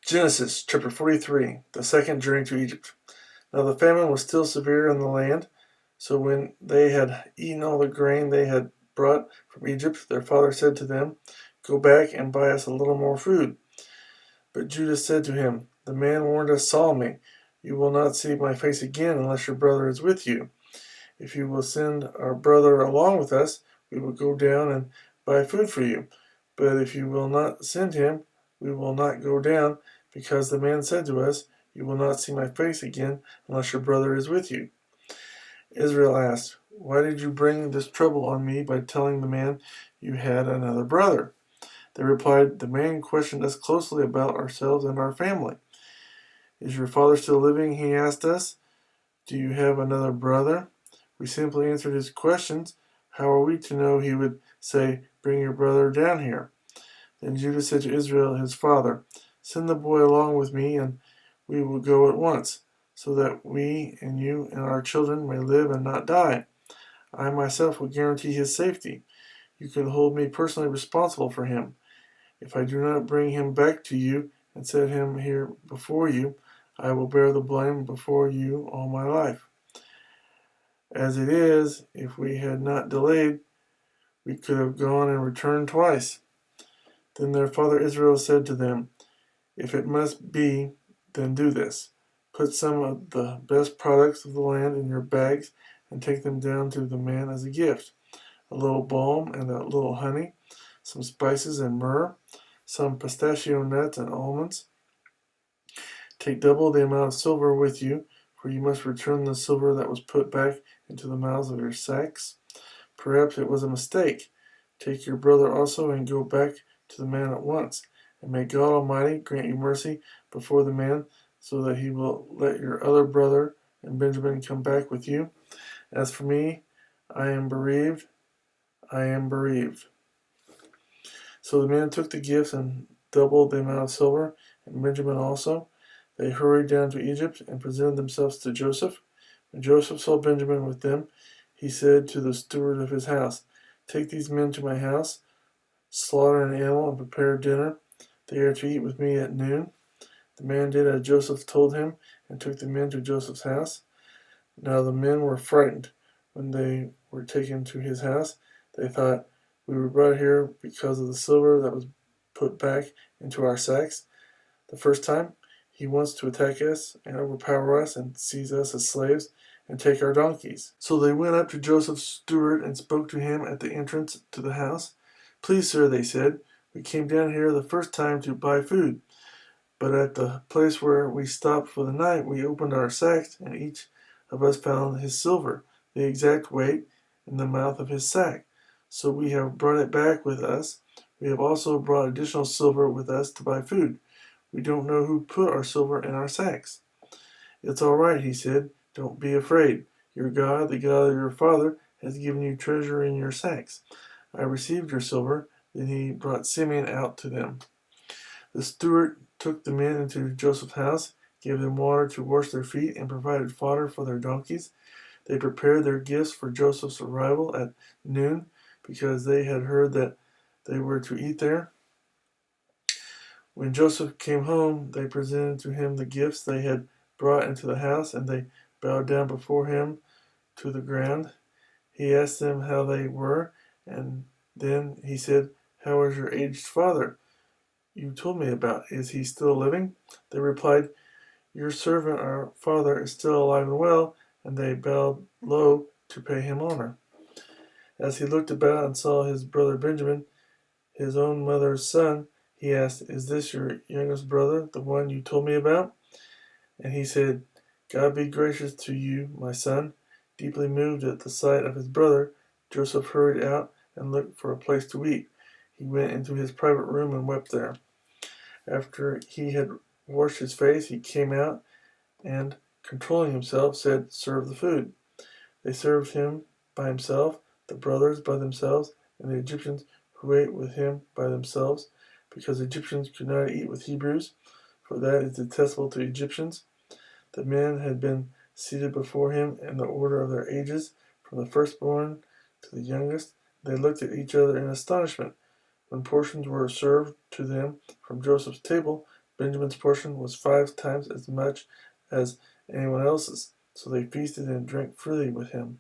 Genesis chapter 43, the second journey to Egypt. Now the famine was still severe in the land, so when they had eaten all the grain they had brought from Egypt, their father said to them, "Go back and buy us a little more food." But Judah said to him, "The man warned us solemnly, 'You will not see my face again unless your brother is with you.' If you will send our brother along with us, we will go down and buy food for you. But if you will not send him, we will not go down, because the man said to us, 'You will not see my face again unless your brother is with you.'" Israel asked, "Why did you bring this trouble on me by telling the man you had another brother?" They replied, "The man questioned us closely about ourselves and our family. 'Is your father still living?' he asked us. 'Do you have another brother?' We simply answered his questions. How are we to know he would say, 'Bring your brother down here'?" Then Judah said to Israel his father, "Send the boy along with me, and we will go at once, so that we and you and our children may live and not die. I myself will guarantee his safety. You can hold me personally responsible for him. If I do not bring him back to you and set him here before you, I will bear the blame before you all my life. As it is, if we had not delayed, we could have gone and returned twice." Then their father Israel said to them, "If it must be, then do this. Put some of the best products of the land in your bags and take them down to the man as a gift: a little balm and a little honey, some spices and myrrh, some pistachio nuts and almonds. Take double the amount of silver with you, for you must return the silver that was put back into the mouths of your sacks. Perhaps it was a mistake. Take your brother also and go back to the man at once. And may God Almighty grant you mercy before the man, so that he will let your other brother and Benjamin come back with you. As for me, I am bereaved. I am bereaved." So the men took the gifts and doubled the amount of silver, and Benjamin also. They hurried down to Egypt and presented themselves to Joseph. When Joseph saw Benjamin with them, he said to the steward of his house, "Take these men to my house, slaughter an animal, and prepare dinner. They are to eat with me at noon." The man did as Joseph told him, and took the men to Joseph's house. Now the men were frightened when they were taken to his house. They thought, "We were brought here because of the silver that was put back into our sacks the first time. He wants to attack us and overpower us and seize us as slaves and take our donkeys." So they went up to Joseph's steward and spoke to him at the entrance to the house. "Please, sir," they said, "we came down here the first time to buy food. But at the place where we stopped for the night, we opened our sacks, and each of us found his silver, the exact weight, in the mouth of his sack. So we have brought it back with us. We have also brought additional silver with us to buy food. We don't know who put our silver in our sacks." "It's all right," he said. "Don't be afraid. Your God, the God of your father, has given you treasure in your sacks. I received your silver." Then he brought Simeon out to them. The steward took the men into Joseph's house, gave them water to wash their feet, and provided fodder for their donkeys. They prepared their gifts for Joseph's arrival at noon, because they had heard that they were to eat there. When Joseph came home, they presented to him the gifts they had brought into the house, and they bowed down before him to the ground. He asked them how they were, and then he said, "How is your aged father you told me about? Is he still living?" They replied, "Your servant, our father, is still alive and well," and they bowed low to pay him honor. As he looked about and saw his brother Benjamin, his own mother's son, he asked, "Is this your youngest brother, the one you told me about?" And he said, "God be gracious to you, my son." Deeply moved at the sight of his brother, Joseph hurried out and looked for a place to eat. He went into his private room and wept there. After he had washed his face, he came out and, controlling himself, said, "Serve the food." They served him by himself, the brothers by themselves, and the Egyptians who ate with him by themselves, because Egyptians could not eat with Hebrews, for that is detestable to Egyptians. The men had been seated before him in the order of their ages, from the firstborn to the youngest. They looked at each other in astonishment. When portions were served to them from Joseph's table, Benjamin's portion was 5 times as much as anyone else's, so they feasted and drank freely with him.